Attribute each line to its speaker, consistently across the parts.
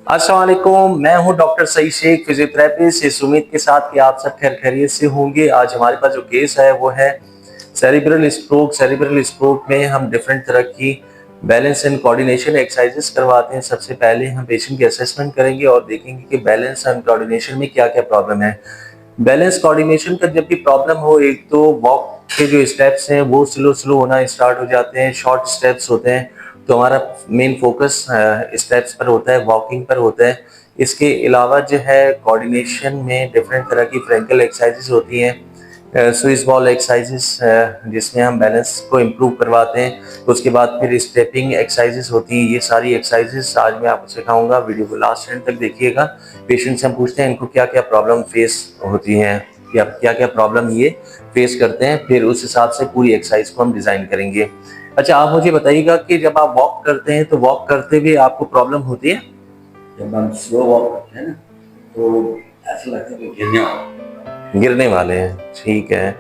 Speaker 1: अस्सलाम वालेकुम, मैं हूं डॉक्टर सईद शेख, फिजियोथेरेपिस्ट। इस उम्मीद के साथ कि आप सब खैर खैरियत से होंगे। आज हमारे पास जो केस है वो है सेरिब्रल स्ट्रोक। सेरिब्रल स्ट्रोक में हम डिफरेंट तरह की बैलेंस एंड कोऑर्डिनेशन एक्सरसाइजेस करवाते हैं। सबसे पहले हम पेशेंट की असेसमेंट करेंगे और देखेंगे कि बैलेंस एंड कोऑर्डिनेशन में क्या क्या प्रॉब्लम है। बैलेंस कोऑर्डिनेशन का जब भी प्रॉब्लम हो, एक तो वॉक के जो स्टेप्स हैं वो स्लो स्लो होना स्टार्ट हो जाते हैं, शॉर्ट स्टेप्स होते हैं। तो हमारा मेन फोकस स्टेप्स पर होता है, वॉकिंग पर होता है। इसके अलावा जो है कोऑर्डिनेशन में डिफरेंट तरह की फ्रैंकल एक्सरसाइजेस होती हैं, स्विस बॉल एक्सरसाइजेस जिसमें हम बैलेंस को इम्प्रूव करवाते हैं। उसके बाद फिर स्टेपिंग एक्सरसाइजेस होती हैं। ये सारी एक्सरसाइजेस आज मैं आपको सिखाऊंगा, वीडियो को लास्ट एंड तक देखिएगा। पेशेंट से हम पूछते हैं इनको क्या क्या प्रॉब्लम फेस होती हैं, या क्या क्या प्रॉब्लम ये फेस करते हैं, फिर उस हिसाब से पूरी एक्सरसाइज को हम डिजाइन करेंगे। अच्छा, आप मुझे बताइएगा कि जब आप वॉक करते हैं तो वॉक करते हुए आपको प्रॉब्लम होती है?
Speaker 2: जब हम स्लो वॉक करते हैं ना तो ऐसा लगता है कि
Speaker 1: गिरने वाले हैं, ठीक है।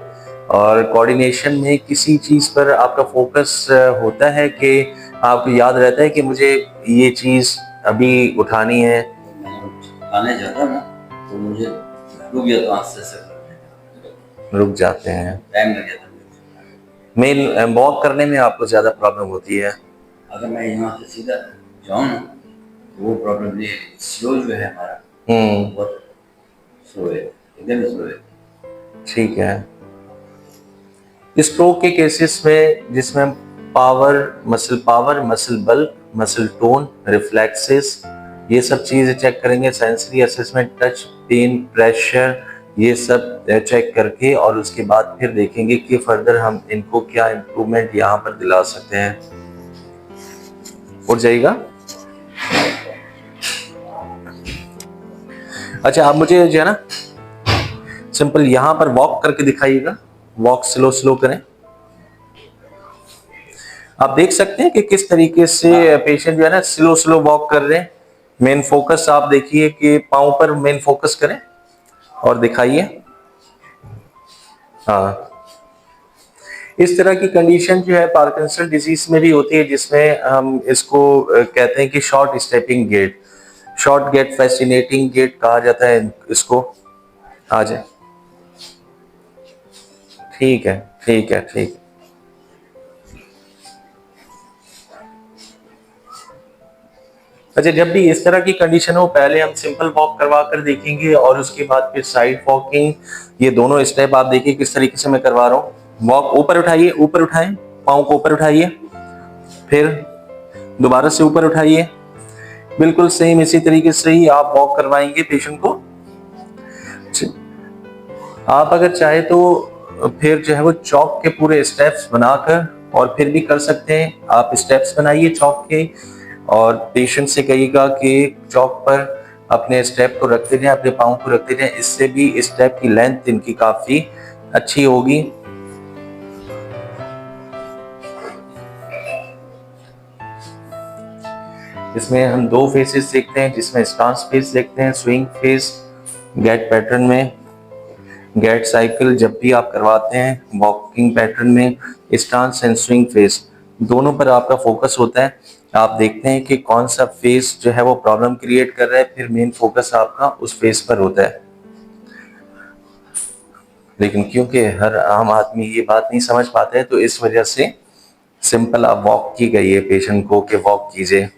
Speaker 1: और कोऑर्डिनेशन में किसी चीज पर आपका फोकस होता है कि आपको याद रहता है कि मुझे ये चीज अभी उठानी है?
Speaker 2: मैंने उठाने जाता ना तो मुझे रुक जाता हूँ, आस्ते से
Speaker 1: रुक जाते हैं।
Speaker 2: टाइम लग जाता है।
Speaker 1: मेन वॉक करने में आपको ज्यादा प्रॉब्लम होती है?
Speaker 2: अगर मैं यहाँ से सीधा जाऊँ ना तो वो प्रॉब्लम ये स्लो जो है हमारा बहुत स्लो है, एकदम स्लो है।
Speaker 1: ठीक है। स्ट्रोक के केसेस में जिसमें power, muscle bulk, muscle tone, reflexes, ये सब चीजें चेक करेंगे। Sensory assessment, touch, pain, pressure, ये सब चेक करके और उसके बाद फिर देखेंगे कि फर्दर हम इनको क्या इम्प्रूवमेंट यहाँ पर दिला सकते हैं। उठ जाइएगा। अच्छा, आप मुझे जो है ना सिंपल यहाँ पर वॉक करके दिखाइएगा। वॉक स्लो स्लो करें। आप देख सकते हैं कि किस तरीके से पेशेंट जो है ना स्लो स्लो वॉक कर रहे हैं। मेन फोकस आप देखिए कि पाँव पर मेन फोकस करें और दिखाइए। हाँ, इस तरह की कंडीशन जो है पार्किंसन डिजीज में भी होती है, जिसमें हम इसको कहते हैं कि short stepping gait, short gait, festinating gait कहा जाता है इसको। आ जाए। ठीक है, ठीक है, ठीक है। अच्छा, जब भी इस तरह की कंडीशन हो पहले हम सिंपल वॉक करवा कर देखेंगे और उसके बाद फिर साइड वॉकिंग। ये दोनों स्टेप आप देखिए किस तरीके से मैं करवा रहा हूँ। वॉक ऊपर उठाइए, ऊपर उठाएं, पाँव को ऊपर उठाइए, फिर दोबारा से ऊपर उठाइए। बिल्कुल सेम इसी तरीके से ही आप वॉक करवाएंगे पेशेंट को। आप अगर चाहे तो फिर जो है वो चौक के पूरे स्टेप्स बनाकर और फिर भी कर सकते हैं। आप स्टेप्स बनाइए चौक के और पेशेंट से कहिएगा कि चौक पर अपने स्टेप को रखते जाएं, अपने पाँव को रखते जाएं। इससे भी स्टेप की लेंथ इनकी काफी अच्छी होगी। इसमें हम दो फेसेस देखते हैं, जिसमें स्टांस फेस देखते हैं, स्विंग फेस, गैट पैटर्न में, गैट साइकिल जब भी आप करवाते हैं वॉकिंग पैटर्न में, स्टांस एंड स्विंग फेस दोनों पर आपका फोकस होता है। आप देखते हैं कि कौन सा फेस जो है वो प्रॉब्लम क्रिएट कर रहा है, फिर मेन फोकस आपका उस फेस पर होता है। लेकिन क्योंकि हर आम आदमी ये बात नहीं समझ पाता है तो इस वजह से सिंपल आप वॉक की गई है पेशेंट को कि वॉक कीजिए।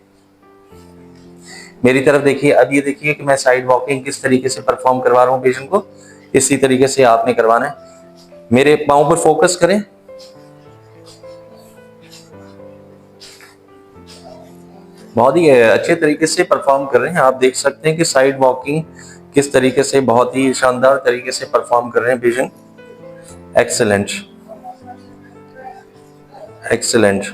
Speaker 1: मेरी तरफ देखिए। अब ये देखिए कि मैं साइड वॉकिंग किस तरीके से परफॉर्म करवा रहा हूँ पेशेंट को। इसी तरीके से आपने करवाना है। मेरे पाँव पर फोकस करें। बहुत ही अच्छे तरीके से परफॉर्म कर रहे हैं। आप देख सकते हैं कि साइड वॉकिंग किस तरीके से बहुत ही शानदार तरीके से परफॉर्म कर रहे हैं patient. Excellent, excellent.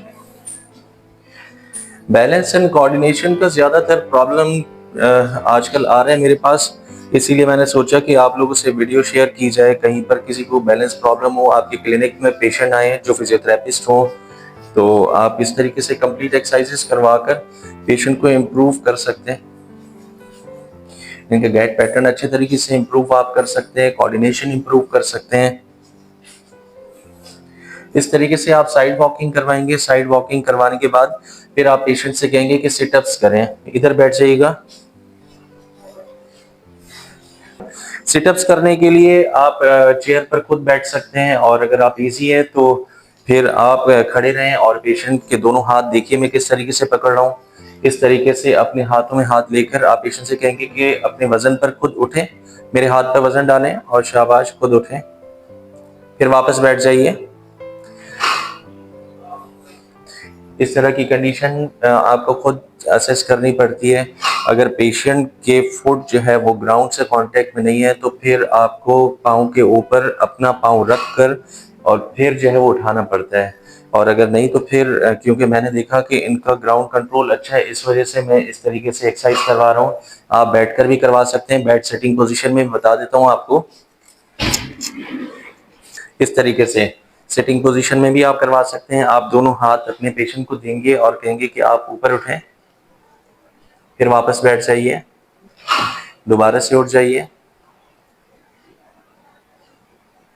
Speaker 1: Balance and coordination का ज्यादातर प्रॉब्लम आजकल आ रहे हैं मेरे पास, इसीलिए मैंने सोचा कि आप लोगों से वीडियो शेयर की जाए। कहीं पर किसी को बैलेंस प्रॉब्लम हो, आपके क्लिनिक में पेशेंट आए हैं जो फिजियोथेरेपिस्ट हो, तो आप इस तरीके से कंप्लीट एक्सरसाइजेस करवाकर पेशेंट को इम्प्रूव कर सकते हैं। इनके गैट पैटर्न अच्छे तरीके से इम्प्रूव आप कर सकते हैं, कोऑर्डिनेशन इम्प्रूव कर सकते हैं। इस तरीके से आप साइड वॉकिंग करवाएंगे। साइड वॉकिंग करवाने के बाद फिर आप पेशेंट से कहेंगे कि सिटअप्स करें। इधर बैठ जाइएगा। सिटअप्स करने के लिए आप चेयर पर खुद बैठ सकते हैं, और अगर आप इजी है तो फिर आप खड़े रहें और पेशेंट के दोनों हाथ देखिए मैं किस तरीके से पकड़ रहा हूँ। इस तरीके से अपने हाथों में हाथ लेकर आप पेशेंट से कहेंगे कि अपने वजन पर खुद उठें, मेरे हाथ पर वजन डालें और शाबाश खुद उठें, फिर वापस बैठ जाइए। इस तरह की कंडीशन आपको खुद असेस करनी पड़ती है। अगर पेशेंट के फुट जो है वो ग्राउंड से कांटेक्ट में नहीं है तो फिर आपको पाँव के ऊपर अपना पाँव रख कर और फिर जो है वो उठाना पड़ता है। और अगर नहीं तो फिर क्योंकि मैंने देखा कि इनका ग्राउंड कंट्रोल अच्छा है, इस वजह से मैं इस तरीके से एक्सरसाइज करवा रहा हूँ। आप बैठकर भी करवा सकते हैं, बेड सेटिंग पोजीशन में बता देता हूँ आपको। इस तरीके से सिटिंग पोजीशन में भी आप करवा सकते हैं। आप दोनों हाथ अपने पेशेंट को देंगे और कहेंगे कि आप ऊपर उठें, फिर वापस बैठ जाइए, दोबारा से उठ जाइए।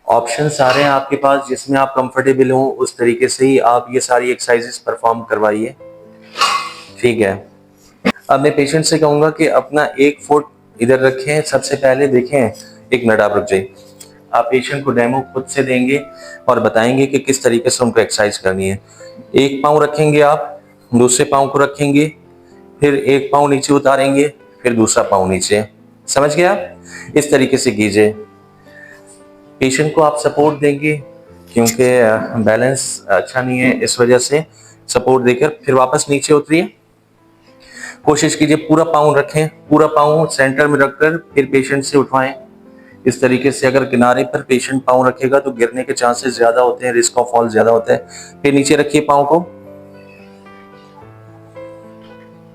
Speaker 1: ऑप्शन सारे हैं आपके पास, जिसमें आप कंफर्टेबल हो उस तरीके से ही आप ये सारी एक्सरसाइजेस परफॉर्म करवाइए। ठीक है। अब मैं पेशेंट से कहूंगा कि अपना एक फुट इधर रखें। सबसे पहले देखें, एक मिनट आप रुक जाइए। आप पेशेंट को डेमो खुद से देंगे और बताएंगे कि किस तरीके से उनको एक्सरसाइज करनी है। एक पाँव रखेंगे आप, दूसरे पाँव को रखेंगे, फिर एक पाँव नीचे उतारेंगे, फिर दूसरा पाँव नीचे। समझ गया? इस तरीके से कीजिए। पेशेंट को आप सपोर्ट देंगे क्योंकि बैलेंस अच्छा नहीं है, इस वजह से सपोर्ट देकर फिर वापस नीचे उतरिए। कोशिश कीजिए पूरा पाँव रखें, पूरा पाँव सेंटर में रखकर फिर पेशेंट से उठवाएं। इस तरीके से अगर किनारे पर पेशेंट पाँव रखेगा तो गिरने के चांसेस ज्यादा होते हैं, रिस्क ऑफ फॉल ज्यादा होता है। फिर नीचे रखिए पाँव को,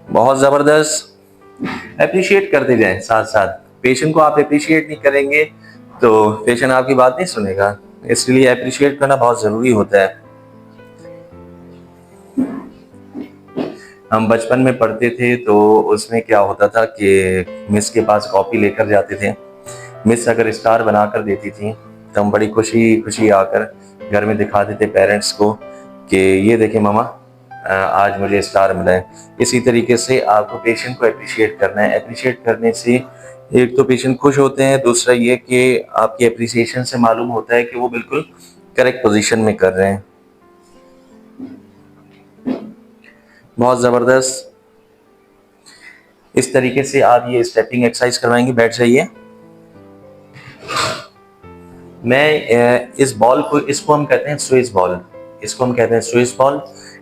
Speaker 1: बहुत जबरदस्त। अप्रिशिएट करते जाएं साथ साथ। पेशेंट को आप अप्रिशिएट नहीं करेंगे तो पेशेंट आपकी बात नहीं सुनेगा, इसलिए अप्रिशिएट करना बहुत जरूरी होता है। हम बचपन में पढ़ते थे तो उसमें क्या होता था कि मिस के पास कॉपी लेकर जाते थे। मिस अगर स्टार बनाकर देती थी तो हम बड़ी खुशी खुशी आकर घर में दिखाते थे पेरेंट्स को कि ये देखें मामा, आज मुझे स्टार मिला है। इसी तरीके से आपको पेशेंट को अप्रिशिएट करना है। अप्रिशिएट करने से एक तो पेशेंट खुश होते हैं, दूसरा ये कि आपकी अप्रिसिएशन से मालूम होता है कि वो बिल्कुल करेक्ट पोजीशन में कर रहे हैं। बहुत ज़बरदस्त। इस तरीके से आप ये स्टेपिंग एक्सरसाइज करवाएंगे। बैठ जाइए। मैं इस बॉल को, इसको हम कहते हैं स्विस बॉल, इसको हम कहते हैं स्विस बॉल।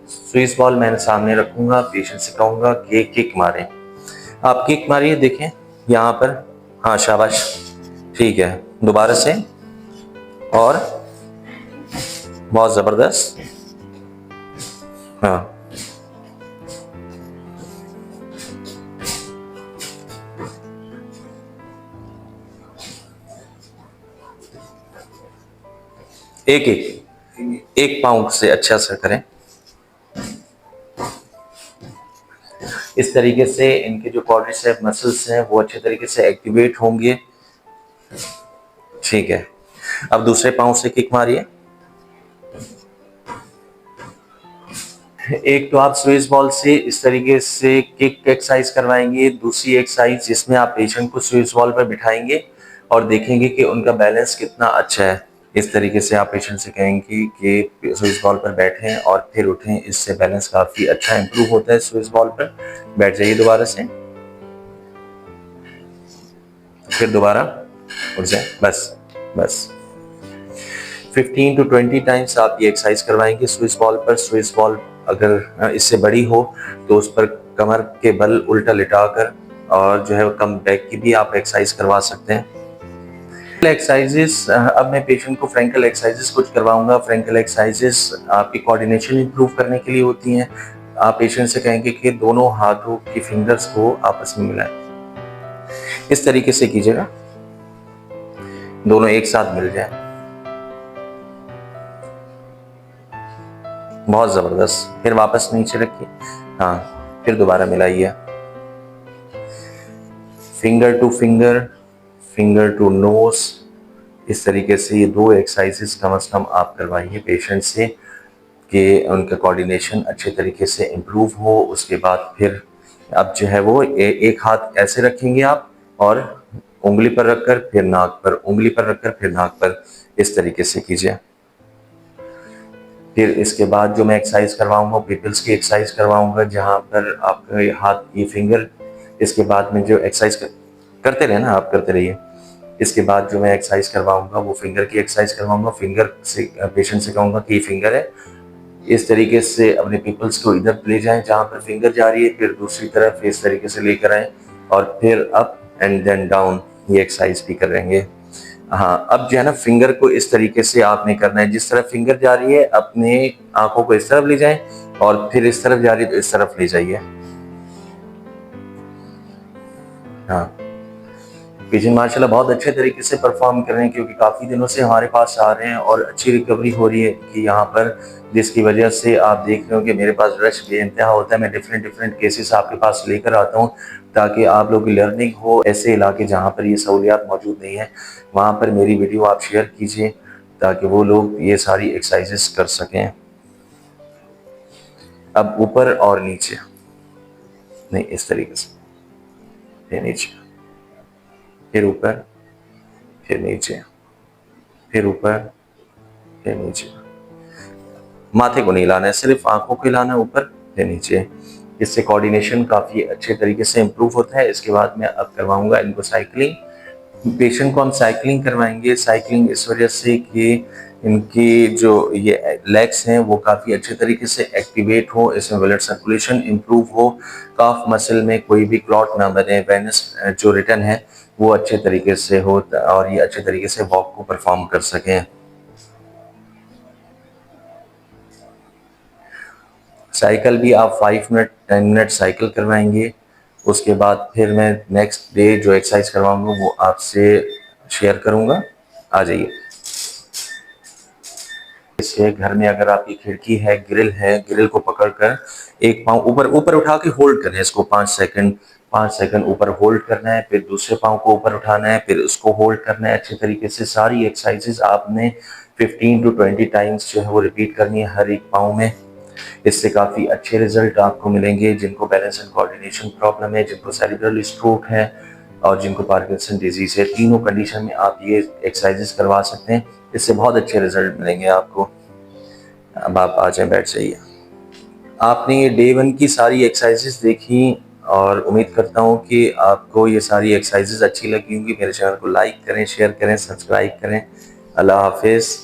Speaker 1: स्विस बॉल मैंने सामने रखूंगा, पेशेंट से कहूंगा कि किक मारें। आप किक मारिए, देखें यहाँ पर, हाँ शाबाश, ठीक है। दोबारा से, और बहुत ज़बरदस्त, हाँ। एक एक एक पाँव से अच्छा सा करें। इस तरीके से इनके जो क्वाड्रिसेप मसल्स हैं वो अच्छे तरीके से एक्टिवेट होंगे। ठीक है। अब दूसरे पाँव से किक मारिए। एक तो आप स्विस बॉल से इस तरीके से किक एक्सरसाइज करवाएंगे, दूसरी एक्सरसाइज जिसमें आप पेशेंट को स्विस बॉल पर बिठाएंगे और देखेंगे कि उनका बैलेंस कितना अच्छा है। इस तरीके से आप पेशेंट से कहेंगे कि स्विस बॉल पर बैठें और फिर उठें, इससे बैलेंस काफ़ी अच्छा इंप्रूव होता है। स्विस बॉल पर बैठ जाइए दोबारा से, फिर दोबारा उठ जाए। बस बस 15 to 20 टाइम्स आप ये एक्सरसाइज करवाएंगे स्विस बॉल पर। स्विस बॉल अगर इससे बड़ी हो तो उस पर कमर के बल उल्टा लिटाकर और जो है कम बैक की भी आप एक्सरसाइज करवा सकते हैं। एक्सरसाइजेस, अब मैं पेशेंट को फ्रैंकल एक्सरसाइजेस कुछ करवाऊंगा। फ्रैंकल एक्सरसाइजेस आपकी कोऑर्डिनेशन इंप्रूव करने के लिए होती हैं। आप पेशेंट से कहेंगे कि दोनों हाथों की फिंगर्स को आपस में मिलाएं। इस तरीके से कीजिएगा, दोनों एक साथ मिल जाए। बहुत जबरदस्त। फिर वापस नीचे रखिए, हाँ, फिर दोबारा मिलाइए। Finger to finger, finger to nose. इस तरीके से ये 2 एक्सरसाइजेस कम से कम आप करवाइए पेशेंट से कि उनका कोऑर्डिनेशन अच्छे तरीके से इम्प्रूव हो। उसके बाद फिर अब जो है वो एक हाथ ऐसे रखेंगे आप और उंगली पर रखकर फिर नाक पर, उंगली पर रखकर फिर नाक पर, इस तरीके से कीजिए। फिर इसके बाद जो मैं एक्सरसाइज करवाऊंगा पिपल्स की एक्सरसाइज करवाऊंगा, जहां पर आपके हाथ की फिंगर, इसके बाद में जो एक्सरसाइज करते रहे ना, आप करते रहिए। इसके बाद जो मैं एक्सरसाइज करवाऊंगा वो फिंगर की एक्सरसाइज करवाऊंगा। फिंगर से पेशेंट से कहूंगा कि ये फिंगर है, इस तरीके से अपने पिपल्स को इधर ले जाएं जहां पर फिंगर जा रही है, फिर दूसरी तरफ इस तरीके से लेकर आए और फिर अप एंड देन डाउन, ये एक्सरसाइज भी करेंगे। हाँ, अब जो है ना फिंगर को इस तरीके से आपने करना है, जिस तरफ फिंगर जा रही है अपने आंखों को इस तरफ ले जाएं और फिर इस तरफ जा रही है तो इस तरफ ले जाइए। हाँ, पेशेंट माशाल्लाह बहुत अच्छे तरीके से परफॉर्म कर रहे हैं, क्योंकि काफ़ी दिनों से हमारे पास आ रहे हैं और अच्छी रिकवरी हो रही है कि यहाँ पर, जिसकी वजह से आप देख रहे हो कि मेरे पास रश बेइंतहा होता है। मैं डिफरेंट केसेस आपके पास लेकर आता हूँ ताकि आप लोगों की लर्निंग हो। ऐसे इलाके जहाँ पर ये सहूलियात मौजूद नहीं है वहाँ पर मेरी वीडियो आप शेयर कीजिए ताकि वो लोग ये सारी एक्सरसाइजेस कर सकें। अब ऊपर और नीचे, नहीं इस तरीके से, फिर नीचे, फिर ऊपर, फिर नीचे, फिर ऊपर, फिर नीचे। माथे को नहीं हिलाना है, सिर्फ आंखों को हिलाना है, ऊपर फिर नीचे। इससे कोऑर्डिनेशन काफ़ी अच्छे तरीके से इम्प्रूव होता है। इसके बाद मैं अब करवाऊंगा इनको साइकिलिंग। पेशेंट को हम साइकिलिंग करवाएंगे। साइकिलिंग इस वजह से कि इनकी जो ये लेग्स हैं वो काफ़ी अच्छे तरीके से एक्टिवेट हो, इसमें ब्लड सर्कुलेशन इम्प्रूव हो, काफ मसल में कोई भी क्लॉट ना बने, वेनस जो रिटर्न है वो अच्छे तरीके से हो और ये अच्छे तरीके से वॉक को परफॉर्म कर सकें। साइकिल भी आप 5 मिनट 10 मिनट साइकिल करवाएंगे। उसके बाद फिर मैं नेक्स्ट डे जो एक्सरसाइज करवाऊंगा वो आपसे शेयर करूंगा। आ जाइए। इससे घर में अगर आपकी खिड़की है, ग्रिल है, ग्रिल को पकड़कर एक पाँव ऊपर ऊपर उठा के होल्ड करना है इसको 5 सेकंड ऊपर होल्ड करना है, फिर दूसरे पाँव को ऊपर उठाना है, फिर उसको होल्ड करना है अच्छे तरीके से। सारी एक्सरसाइजेस आपने 15 to 20 टाइम्स जो है वो रिपीट करनी है हर एक पाँव में। इससे काफ़ी अच्छे रिजल्ट आपको मिलेंगे। जिनको बैलेंस एंड कोऑर्डिनेशन प्रॉब्लम है, जिनको सेरिब्रल स्ट्रोक है और जिनको पार्किंसन डिजीज है, तीनों कंडीशन में आप ये एक्सरसाइजेस करवा सकते हैं। इससे बहुत अच्छे रिजल्ट मिलेंगे आपको। अब आप आ जाएं, बैठ जाइए। आपने ये डे 1 की सारी एक्सरसाइजेस देखी और उम्मीद करता हूँ कि आपको ये सारी एक्सरसाइजेस अच्छी लगी होंगी। मेरे चैनल को लाइक करें, शेयर करें, सब्सक्राइब करें। अल्लाह हाफिज़।